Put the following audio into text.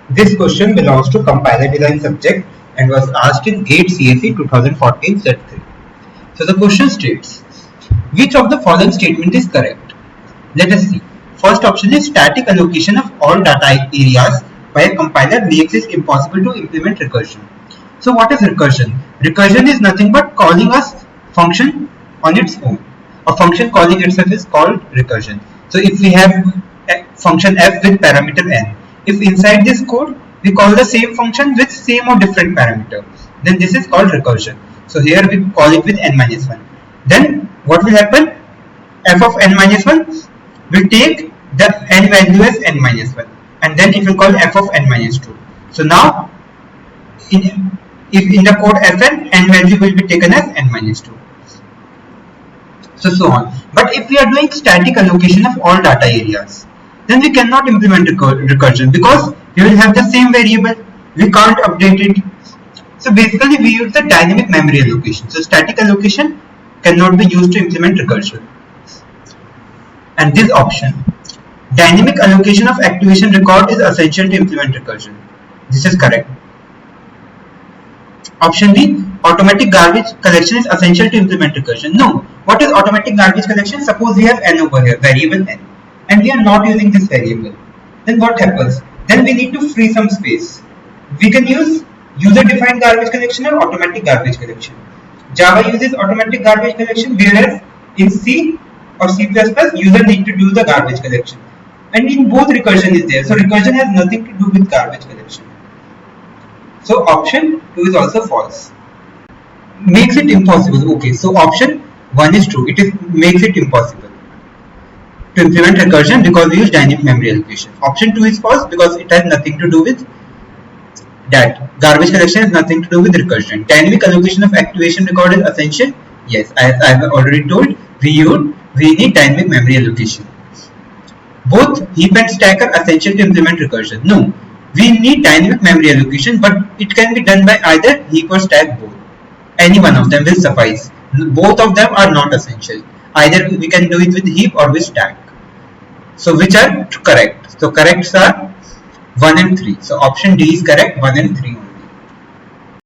This question belongs to compiler design subject and was asked in GATE CSE 2014 Set 3. So the question states, which of the following statement is correct? Let us see. First option is static allocation of all data areas by a compiler makes it impossible to implement recursion. So what is recursion? Recursion is nothing but calling a function on its own. A function calling itself is called recursion. So if we have a function f with parameter n, if inside this code we call the same function with same or different parameter, then this is called recursion. So here we call it with n-1. Then what will happen? F of n-1 will take the n value as n-1 and then it will call f of n-2. So now if in the code fn, n value will be taken as n-2. So on. But if we are doing static allocation of all data areas, then we cannot implement recursion because we will have the same variable. We can't update it. So basically we use the dynamic memory allocation. So static allocation cannot be used to implement recursion. And this option, dynamic allocation of activation record is essential to implement recursion. This is correct. Option D, automatic garbage collection is essential to implement recursion. No. What is automatic garbage collection? Suppose we have n over here, variable n, and we are not using this variable. Then what happens? Then we need to free some space. We can use user-defined garbage collection or automatic garbage collection. Java uses automatic garbage collection, whereas in C or C++, user need to do the garbage collection. And in both recursion is there. So recursion has nothing to do with garbage collection. So option 2 is also false. Makes it impossible. Okay, so option 1 is true. It makes it impossible to implement recursion because we use dynamic memory allocation. Option 2 is false because it has nothing to do with that. Garbage collection has nothing to do with recursion. Dynamic allocation of activation record is essential. Yes, as I have already told, we need dynamic memory allocation. Both heap and stack are essential to implement recursion. No, we need dynamic memory allocation, but it can be done by either heap or stack both. Any one of them will suffice. Both of them are not essential. Either we can do it with heap or with stack. So which are correct? So corrects are 1 and 3. So option D is correct, 1 and 3 only.